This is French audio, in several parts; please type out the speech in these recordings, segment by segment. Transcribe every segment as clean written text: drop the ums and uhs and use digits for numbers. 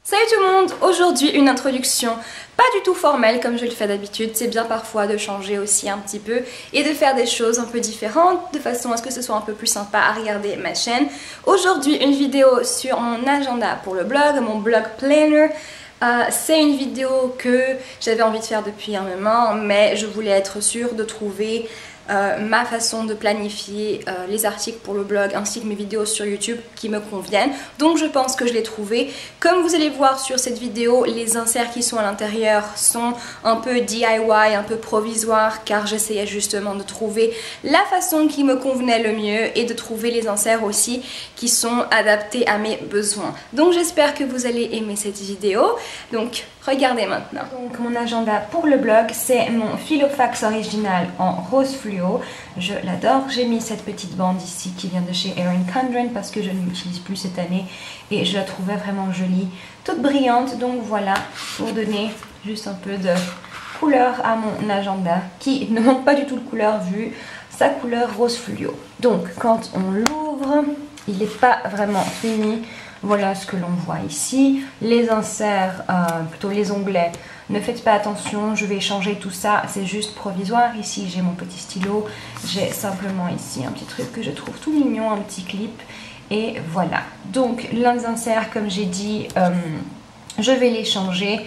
Salut tout le monde, aujourd'hui une introduction pas du tout formelle comme je le fais d'habitude, c'est bien parfois de changer aussi un petit peu et de faire des choses un peu différentes de façon à ce que ce soit un peu plus sympa à regarder ma chaîne. Aujourd'hui une vidéo sur mon agenda pour le blog, mon blog planner. C'est une vidéo que j'avais envie de faire depuis un moment, mais je voulais être sûre de trouver ma façon de planifier les articles pour le blog ainsi que mes vidéos sur YouTube qui me conviennent. Donc je pense que je l'ai trouvé. Comme vous allez voir sur cette vidéo, les inserts qui sont à l'intérieur sont un peu DIY, un peu provisoire, car j'essayais justement de trouver la façon qui me convenait le mieux et de trouver les inserts aussi qui sont adaptés à mes besoins. Donc j'espère que vous allez aimer cette vidéo. Donc regardez maintenant. Donc mon agenda pour le blog, c'est mon Filofax original en rose fluo. Je l'adore. J'ai mis cette petite bande ici qui vient de chez Erin Condren parce que je ne l'utilise plus cette année et je la trouvais vraiment jolie, toute brillante. Donc voilà, pour donner juste un peu de couleur à mon agenda qui ne manque pas du tout de couleur vu sa couleur rose fluo. Donc quand on l'ouvre, il n'est pas vraiment fini. Voilà ce que l'on voit ici. Les inserts, plutôt les onglets, ne faites pas attention, je vais changer tout ça, c'est juste provisoire. Ici j'ai mon petit stylo, j'ai simplement ici un petit truc que je trouve tout mignon, un petit clip. Et voilà, donc les inserts comme j'ai dit, je vais les changer.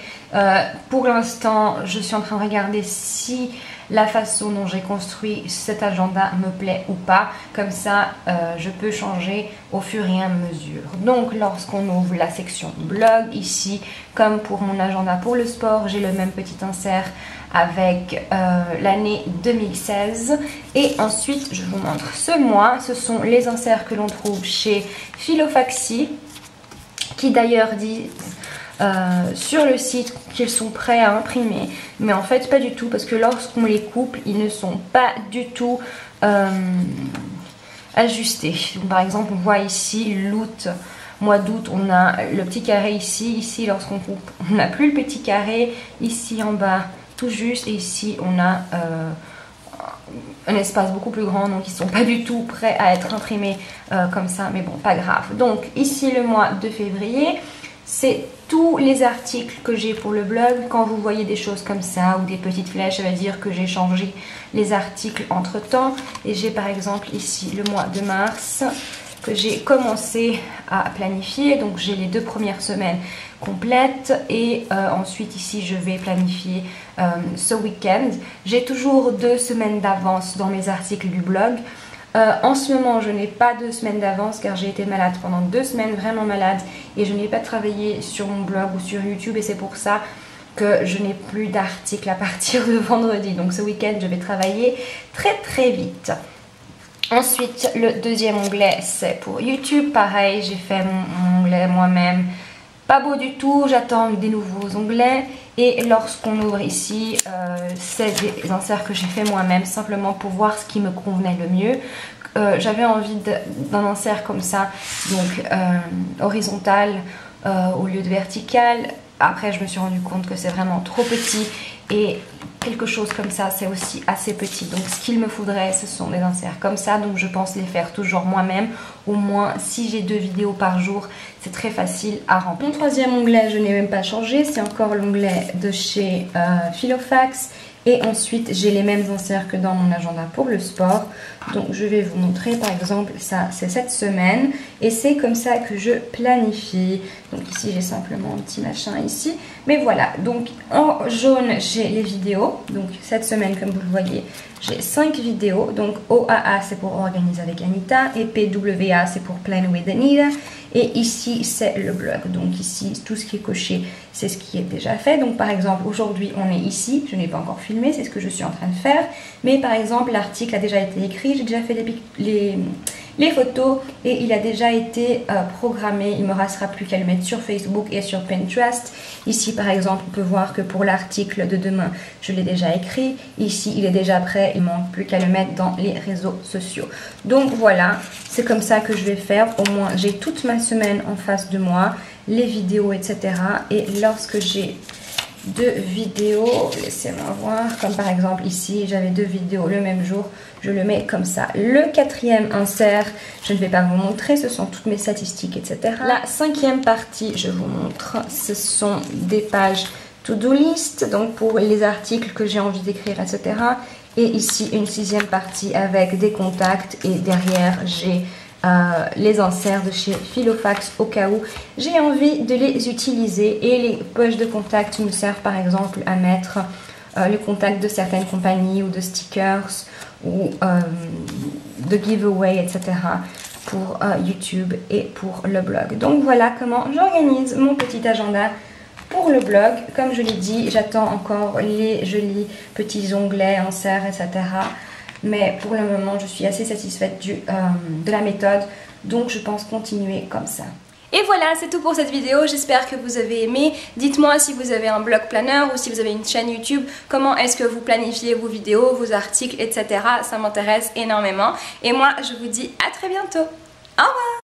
Pour l'instant je suis en train de regarder si la façon dont j'ai construit cet agenda me plaît ou pas. Comme ça, je peux changer au fur et à mesure. Donc, lorsqu'on ouvre la section blog, ici, comme pour mon agenda pour le sport, j'ai le même petit insert avec l'année 2016. Et ensuite, je vous montre ce mois. Ce sont les inserts que l'on trouve chez Filofaxi, qui d'ailleurs disent sur le site qu'ils sont prêts à imprimer, mais en fait pas du tout, parce que lorsqu'on les coupe ils ne sont pas du tout ajustés. Donc, par exemple on voit ici l'août, mois d'août, on a le petit carré ici lorsqu'on coupe on n'a plus le petit carré, ici en bas tout juste, et ici on a un espace beaucoup plus grand, donc ils sont pas du tout prêts à être imprimés comme ça, mais bon, pas grave. Donc ici le mois de février, c'est tous les articles que j'ai pour le blog. Quand vous voyez des choses comme ça ou des petites flèches, ça veut dire que j'ai changé les articles entre temps. Et j'ai par exemple ici le mois de mars que j'ai commencé à planifier. Donc j'ai les 2 premières semaines complètes et ensuite ici je vais planifier ce week-end. J'ai toujours 2 semaines d'avance dans mes articles du blog. En ce moment je n'ai pas 2 semaines d'avance car j'ai été malade pendant 2 semaines, vraiment malade, et je n'ai pas travaillé sur mon blog ou sur YouTube, et c'est pour ça que je n'ai plus d'articles à partir de vendredi. Donc ce week-end je vais travailler très vite. Ensuite le deuxième onglet c'est pour YouTube, pareil j'ai fait mon onglet moi-même, pas beau du tout, j'attends des nouveaux onglets. Et lorsqu'on ouvre ici, c'est des inserts que j'ai fait moi-même simplement pour voir ce qui me convenait le mieux. J'avais envie d'un insert comme ça, donc horizontal au lieu de vertical. Après je me suis rendu compte que c'est vraiment trop petit, et quelque chose comme ça c'est aussi assez petit. Donc ce qu'il me faudrait ce sont des inserts comme ça, donc je pense les faire toujours moi-même. Au moins si j'ai 2 vidéos par jour, c'est très facile à remplir. Mon troisième onglet je n'ai même pas changé, c'est encore l'onglet de chez Filofax. Et ensuite j'ai les mêmes inserts que dans mon agenda pour le sport. Donc je vais vous montrer par exemple, ça c'est cette semaine et c'est comme ça que je planifie. Donc ici j'ai simplement un petit machin ici, mais voilà. Donc en jaune j'ai les vidéos. Donc cette semaine comme vous le voyez j'ai 5 vidéos. Donc OAA c'est pour Organise avec Anita et PWA c'est pour Plan with Anita. Et ici c'est le blog, donc ici tout ce qui est coché c'est ce qui est déjà fait. Donc par exemple aujourd'hui on est ici, je n'ai pas encore filmé, c'est ce que je suis en train de faire, mais par exemple l'article a déjà été écrit, j'ai déjà fait les photos et il a déjà été programmé. Il ne me restera plus qu'à le mettre sur Facebook et sur Pinterest. Ici par exemple on peut voir que pour l'article de demain je l'ai déjà écrit, ici il est déjà prêt, il ne manque plus qu'à le mettre dans les réseaux sociaux. Donc voilà, c'est comme ça que je vais faire. Au moins j'ai toute ma semaine en face de moi, les vidéos etc. Et lorsque j'ai 2 vidéos, laissez-moi voir, comme par exemple ici j'avais 2 vidéos le même jour, je le mets comme ça. Le 4e insert, je ne vais pas vous montrer, ce sont toutes mes statistiques, etc. La 5e partie, je vous montre, ce sont des pages to-do list, donc pour les articles que j'ai envie d'écrire, etc. Et ici une 6e partie avec des contacts et derrière j'ai les inserts de chez Filofax au cas où j'ai envie de les utiliser, et les poches de contact me servent par exemple à mettre le contact de certaines compagnies ou de stickers ou de giveaway, etc. pour YouTube et pour le blog. Donc voilà comment j'organise mon petit agenda pour le blog. Comme je l'ai dit, j'attends encore les jolis petits onglets, inserts, etc. Mais pour le moment, je suis assez satisfaite de la méthode. Donc, je pense continuer comme ça. Et voilà, c'est tout pour cette vidéo. J'espère que vous avez aimé. Dites-moi si vous avez un blog planner ou si vous avez une chaîne YouTube. Comment est-ce que vous planifiez vos vidéos, vos articles, etc. Ça m'intéresse énormément. Et moi, je vous dis à très bientôt. Au revoir!